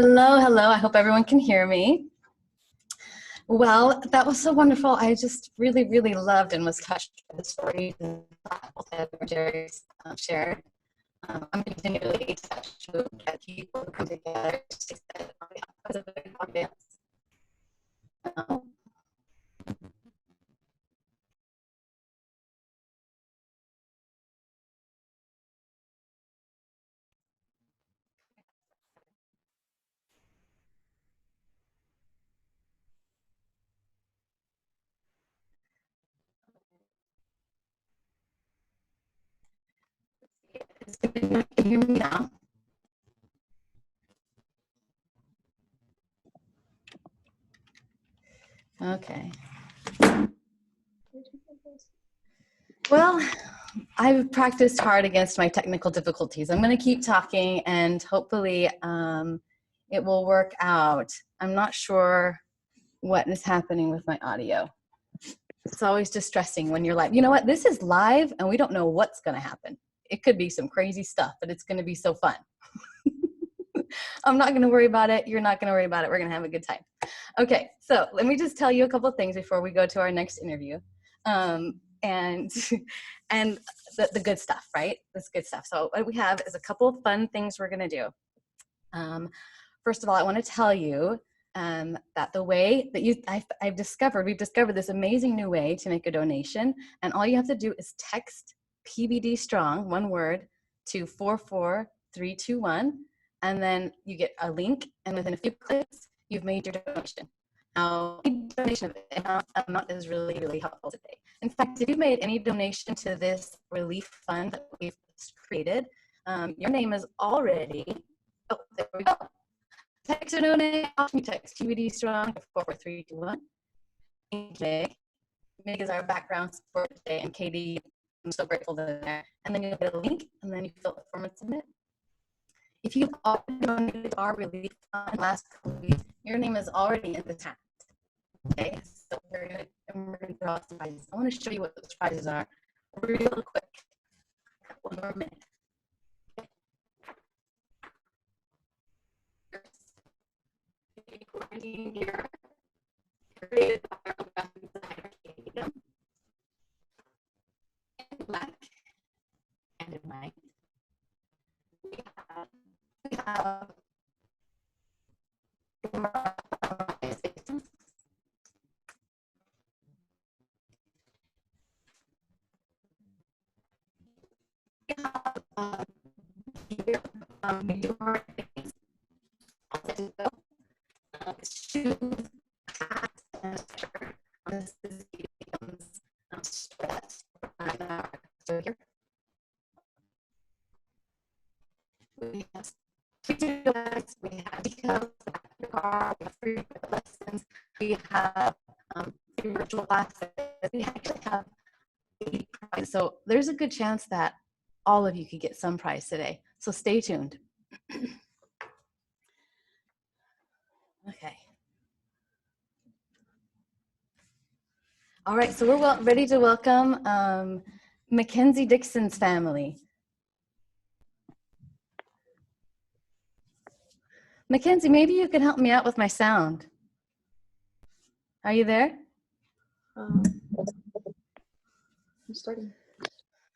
Hello, hello. I hope everyone can hear me. Well, that was so wonderful. I just really, really loved and was touched by the stories that Jerry shared. I'm continually touched to get people to come together to say that was a big audience. Can you hear me now? Okay. Well, I've practiced hard against my technical difficulties. I'm going to keep talking and hopefully it will work out. I'm not sure what is happening with my audio. It's always distressing when you're live. You know what? This is live and we don't know what's going to happen. It could be some crazy stuff, but it's going to be so fun. I'm not going to worry about it. You're not going to worry about it. We're going to have a good time. Okay, so let me just tell you a couple of things before we go to our next interview. And the good stuff, right? This good stuff. So what we have is a couple of fun things we're going to do. First of all, I want to tell you that the way that we've discovered this amazing new way to make a donation. And all you have to do is text PBD strong, one word, to 44321. And then you get a link. And within a few clicks, you've made your donation. Now, any donation of amount is really, really helpful today. In fact, if you made any donation to this relief fund that we've created, your name is already, oh, there we go. Text or donate, option text PBD strong to 44321. Meg is our background support today, and Katie, I'm so grateful that there. And then you'll get a link, and then you fill the form and submit. If you've already donated to our relief fund last couple of weeks, your name is already in the chat. Okay, so we're going to draw some prizes. I want to show you what those prizes are real quick. One more minute. Quarantine gear created by our in black and in white. We have shoes, hats, and shirt. This is stress. So here we have bags, we have decals, the car, we have free lessons, we have free virtual classes. We actually have 80 prizes. So there's a good chance that all of you could get some prize today. So stay tuned. Okay. All right, so we're ready to welcome McKenzie Dickson's family. McKenzie, maybe you can help me out with my sound. Are you there? I'm starting.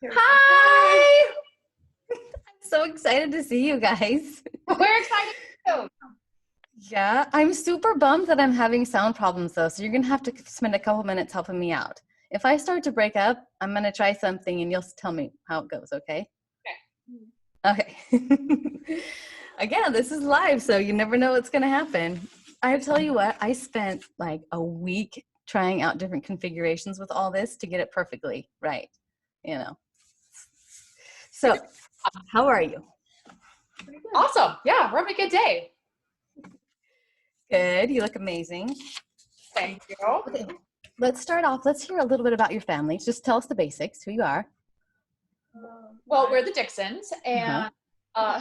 Hi! I'm so excited to see you guys. We're excited too. Yeah, I'm super bummed that I'm having sound problems though, so you're gonna have to spend a couple minutes helping me out. If I start to break up, I'm gonna try something and you'll tell me how it goes, okay? Okay. Again, this is live, so you never know what's gonna happen. I tell you what, I spent like a week trying out different configurations with all this to get it perfectly right, you know. So, how are you? Awesome. Yeah, we're having a good day. Good, you look amazing. Thank you. Okay, let's start off. Let's hear a little bit about your family. Just tell us the basics, who you are. Well, we're the Dicksons, and I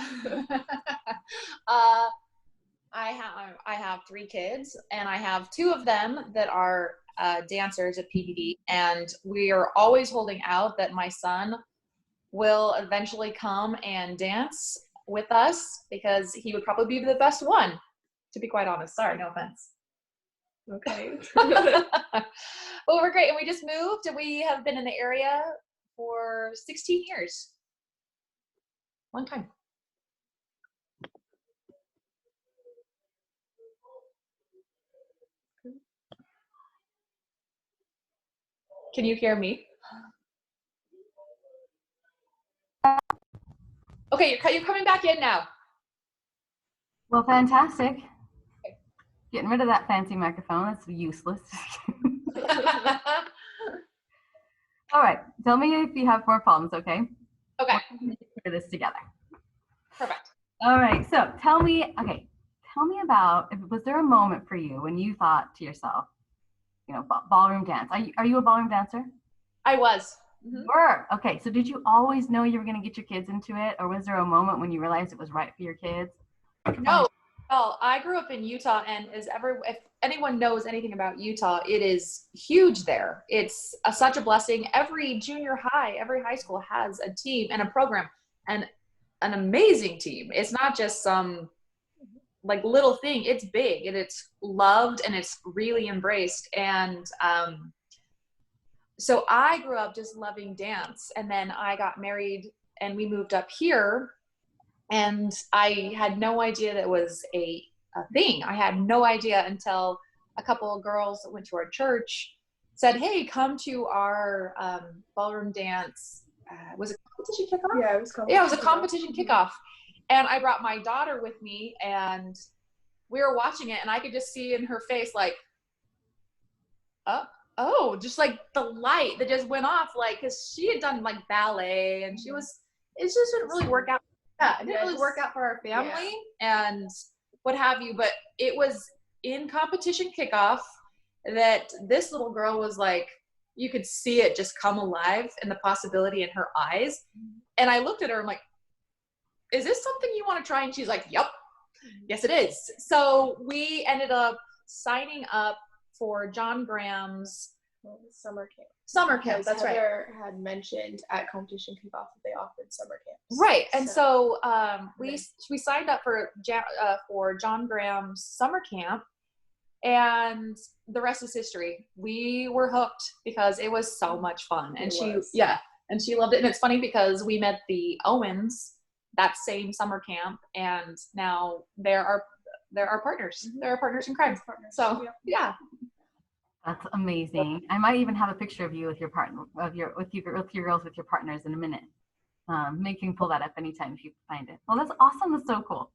have 3 kids, and I have 2 of them that are dancers at PBD, and we are always holding out that my son will eventually come and dance with us because he would probably be the best one. to be quite honest. Sorry, no offense. Okay. Well, we're great. And we just moved, and we have been in the area for 16 years. Long time. Can you hear me? Okay, you're coming back in now. Well, fantastic. Getting rid of that fancy microphone. That's useless. All right. Tell me if you have more problems, okay? Okay. We're going to figure this together. Perfect. All right. So tell me about, was there a moment for you when you thought to yourself, you know, ballroom dance? Are you a ballroom dancer? I was. Mm-hmm. Were. Okay. So did you always know you were going to get your kids into it, or was there a moment when you realized it was right for your kids? No. Well, I grew up in Utah, and if anyone knows anything about Utah, it is huge there. It's such a blessing. Every junior high, every high school has a team and a program, and an amazing team. It's not just some like little thing. It's big, and it's loved, and it's really embraced. And so I grew up just loving dance, and then I got married, and we moved up here. And I had no idea that it was a thing. I had no idea until a couple of girls that went to our church said, hey, come to our ballroom dance. Was it competition kickoff? Yeah, it was competition. Yeah, it was a competition kickoff. And I brought my daughter with me, and we were watching it, and I could just see in her face like, oh, just like the light that just went off, like, because she had done like ballet, and it just didn't really work out. Yeah, it didn't really work out for our family and what have you, but it was in competition kickoff that this little girl was like, you could see it just come alive and the possibility in her eyes. And I looked at her, I'm like, is this something you want to try? And she's like, yep, yes it is. So we ended up signing up for John Graham's summer camp. That's right. Heather had mentioned at competition kickoff that they offered summer camps. Right, and so we signed up for John Graham's summer camp, and the rest is history. We were hooked because it was so much fun, and she loved it. And it's funny because we met the Owens that same summer camp, and now they're our partners. Mm-hmm. They're our partners in crime. So yeah. That's amazing. I might even have a picture of you with your partner, with your girls, with your partners in a minute. Maybe you can pull that up anytime if you find it. Well, that's awesome. That's so cool.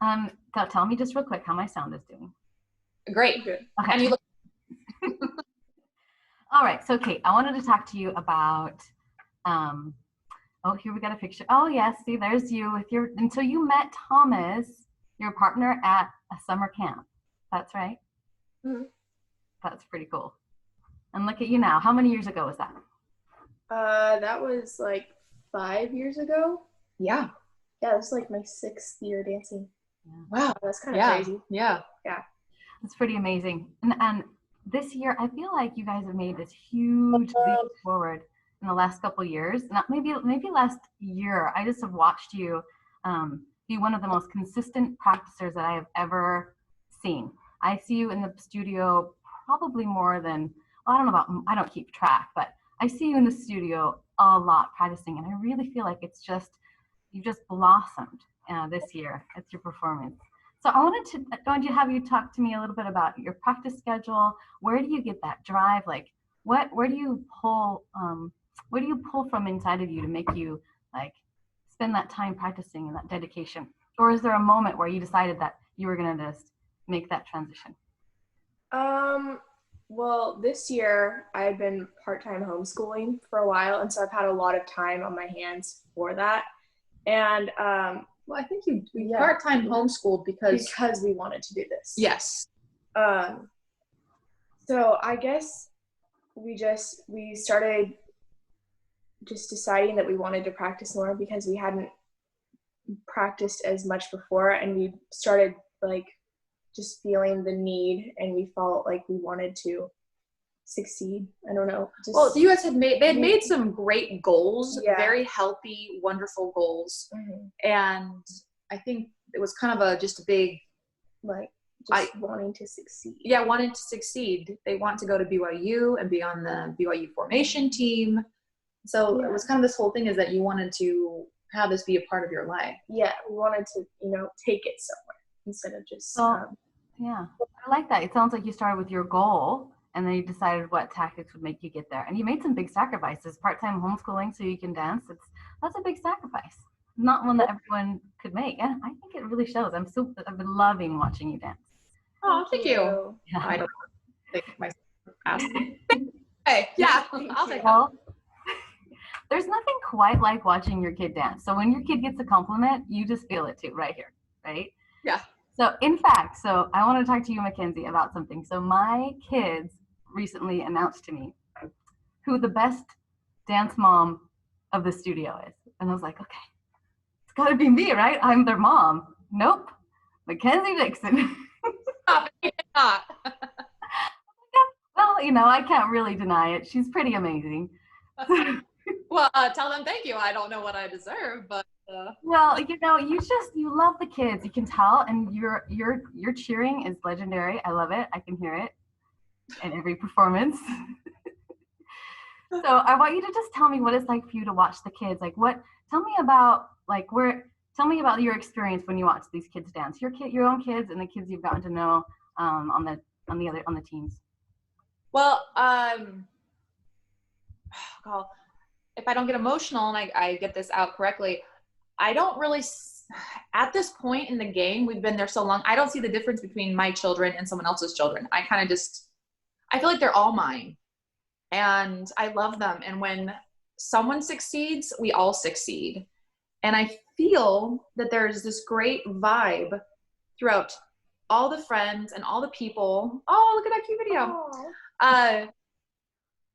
So tell me just real quick how my sound is doing. Great. Good. Okay. And you look. All right. So Kate, I wanted to talk to you about. Oh, here we got a picture. Oh yes, see, there's you with your. And so you met Thomas, your partner, at a summer camp. That's right. Mm-hmm. That's pretty cool. And look at you now. How many years ago was that? That was like 5 years ago. Yeah. Yeah, it was like my 6th year dancing. Yeah. Wow, that's kind of crazy. Yeah. It's pretty amazing. And this year, I feel like you guys have made this huge leap forward in the last couple of years. Not maybe last year. I just have watched you be one of the most consistent practicers that I have ever seen. I see you in the studio probably more than, well, I don't keep track, but I see you in the studio a lot practicing, and I really feel like you just blossomed this year at your performance. So I wanted to have you talk to me a little bit about your practice schedule. Where do you get that drive? Like, where do you pull from inside of you to make you like spend that time practicing and that dedication? Or is there a moment where you decided that you were going to just make that transition? Well, this year I've been part-time homeschooling for a while, and so I've had a lot of time on my hands for that. And well, I think you part-time homeschooled because we wanted to do this. Yes. So I guess we started just deciding that we wanted to practice more because we hadn't practiced as much before, and we started like just feeling the need, and we felt like we wanted to succeed. I don't know. Well, you guys had made some great goals, very healthy, wonderful goals. Mm-hmm. And I think it was kind of just a big, like, just wanting to succeed. Yeah, wanting to succeed. They want to go to BYU and be on the BYU formation team. So it was kind of this whole thing is that you wanted to have this be a part of your life. Yeah, we wanted to, take it somewhere instead of just. Yeah, I like that. It sounds like you started with your goal and then you decided what tactics would make you get there. And you made some big sacrifices. Part-time homeschooling so you can dance. That's a big sacrifice. Not one that everyone could make. And I think it really shows. I've been loving watching you dance. Oh, thank you. Yeah. I don't think myself. Hey, yeah, I'll take that. There's nothing quite like watching your kid dance. So when your kid gets a compliment, you just feel it too, right here, right? Yeah. So in fact, I want to talk to you, McKenzie, about something. So my kids recently announced to me who the best dance mom of the studio is. And I was like, okay, it's got to be me, right? I'm their mom. Nope. McKenzie Dickson. Stop it. Not. Well, I can't really deny it. She's pretty amazing. Well, tell them thank you. I don't know what I deserve, but. Well, you love the kids. You can tell, and your cheering is legendary. I love it. I can hear it in every performance. So I want you to just tell me what it's like for you to watch the kids. Tell me about your experience when you watch these kids dance. Your own kids, and the kids you've gotten to know on the teams. Well, if I don't get emotional and I get this out correctly, I don't really, at this point in the game, we've been there so long, I don't see the difference between my children and someone else's children. I feel like they're all mine and I love them. And when someone succeeds, we all succeed. And I feel that there's this great vibe throughout all the friends and all the people. Oh, look at that cute video.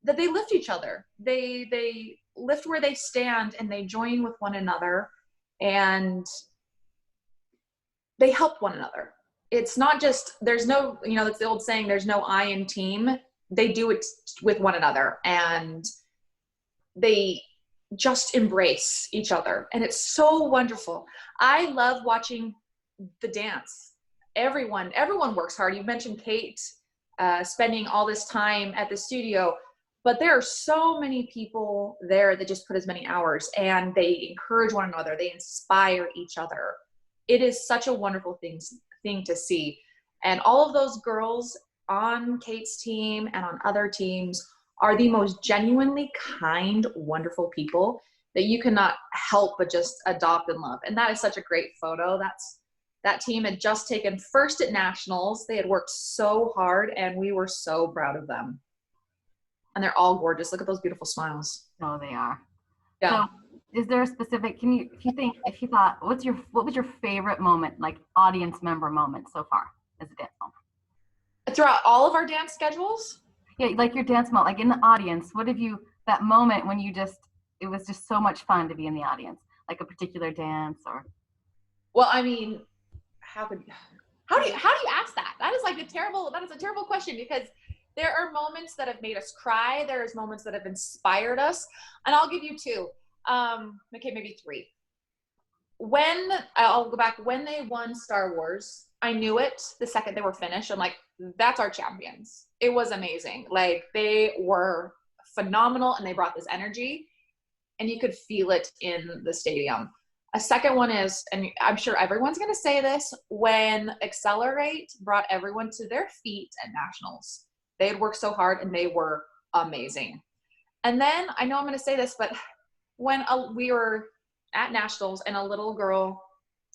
That they lift each other. They lift where they stand and they join with one another and they help one another. It's not just, there's no, it's the old saying, there's no I in team. They do it with one another and they just embrace each other. And it's so wonderful. I love watching the dance. Everyone works hard. You mentioned Kate spending all this time at the studio. But there are so many people there that just put as many hours and they encourage one another. They inspire each other. It is such a wonderful thing to see. And all of those girls on Kate's team and on other teams are the most genuinely kind, wonderful people that you cannot help but just adopt and love. And that is such a great photo. That team had just taken first at nationals. They had worked so hard and we were so proud of them. And they're all gorgeous. Look at those beautiful smiles. Oh, they are. Yeah. So, is there a specific? What was your favorite moment, like audience member moment so far as a dance moment? Throughout all of our dance schedules? Yeah, like your dance moment, like in the audience. What have you? That moment when it was just so much fun to be in the audience, like a particular dance or. Well, I mean, how do you ask that? That is a terrible question because. There are moments that have made us cry. There's moments that have inspired us. And I'll give you two. Okay, maybe three. I'll go back. When they won Star Wars, I knew it the second they were finished. I'm like, that's our champions. It was amazing. They were phenomenal and they brought this energy and you could feel it in the stadium. A second one is, and I'm sure everyone's going to say this, when Accelerate brought everyone to their feet at nationals. They had worked so hard and they were amazing. And then I know I'm going to say this, but when we were at nationals and a little girl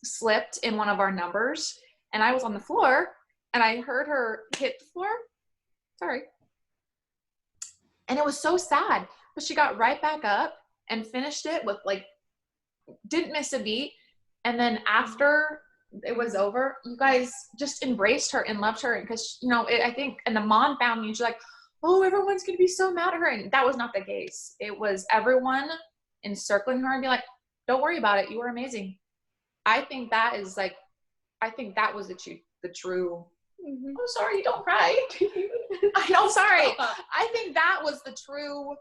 slipped in one of our numbers and I was on the floor and I heard her hit the floor. Sorry. And it was so sad, but she got right back up and finished it with didn't miss a beat. And then after it was over, you guys just embraced her and loved her because I think, and the mom found me and she's like, oh, everyone's gonna be so mad at her, and that was not the case. It was everyone encircling her and be like, don't worry about it, you were amazing. I think that was the true Mm-hmm. oh, sorry, don't cry. I know, sorry. I think that was the true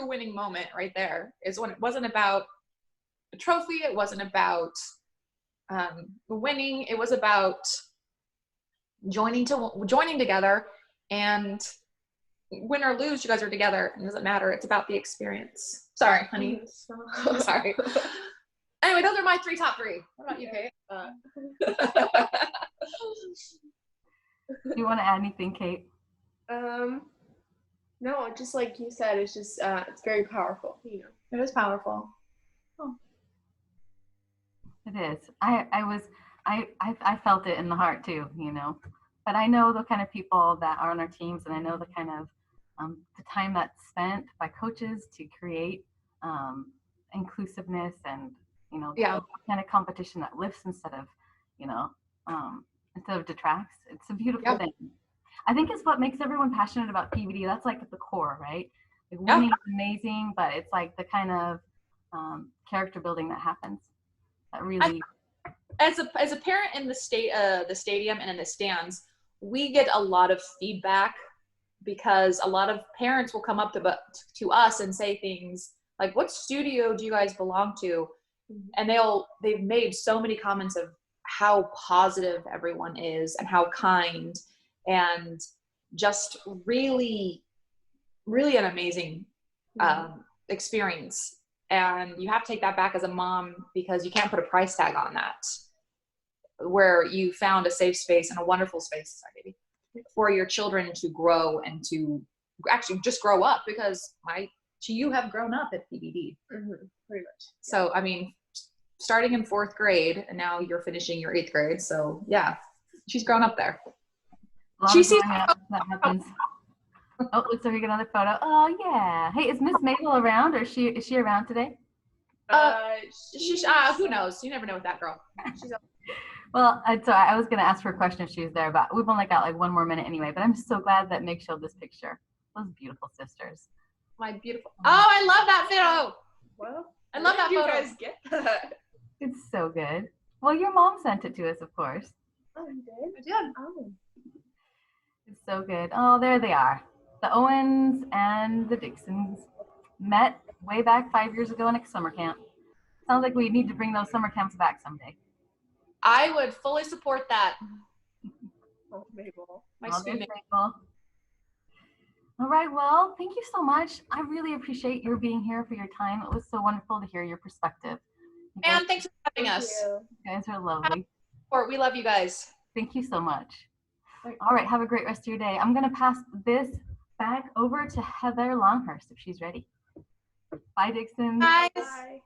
winning moment right there, is when it wasn't about the trophy, it wasn't about winning, it was about joining together, and win or lose, you guys are together. It doesn't matter. It's about the experience. Sorry, honey. Sorry. Anyway, those are my top three. What about you, Kate? Do you want to add anything, Kate? No, just like you said, it's just it's very powerful. You know, It is powerful. Oh. It is. I felt it in the heart too, you know. But I know the kind of people that are on our teams, and I know the kind of the time that's spent by coaches to create inclusiveness and, you know, Yeah. the kind of competition that lifts instead of, you know, instead of detracts. It's a beautiful thing. I think it's what makes everyone passionate about PBD. That's like at the core, right? Like winning is amazing, but it's like the kind of character building that happens. That really. As a parent in the stadium and in the stands, we get a lot of feedback because a lot of parents will come up to us and say things like, "What studio do you guys belong to?" And they've made so many comments of how positive everyone is and how kind, and just really, really an amazing experience. And you have to take that back as a mom, because you can't put a price tag on that, where you found a safe space and a wonderful space, for your children to grow and to actually just grow up, because you have grown up at PBD. Pretty much. So, I mean, starting in 4th grade, and now you're finishing your 8th grade. So yeah, she's grown up there. She sees that happens. Oh, looks like we get another photo. Oh yeah. Hey, is Miss Mabel around, or is she around today? Who knows? You never know with that girl. She's up. Well, so I was gonna ask her a question if she was there, but we've only got like 1 more minute anyway. But I'm so glad that Meg showed this picture. Those beautiful sisters. My beautiful. Oh, I love that photo. Well, I love that photo. You guys get that? It's so good. Well, your mom sent it to us, of course. Oh, you did? I did. Oh. It's so good. Oh, there they are. The Owens and the Dicksons met way back 5 years ago in a summer camp. Sounds like we need to bring those summer camps back someday. I would fully support that. Oh, Mabel. My sweet Mabel. All right, well, thank you so much. I really appreciate your being here for your time. It was so wonderful to hear your perspective. And thanks for having us. You guys are lovely. We love you guys. Thank you so much. All right, have a great rest of your day. I'm going to pass this back over to Heather Longhurst if she's ready. Bye, Dickson. Bye. Bye.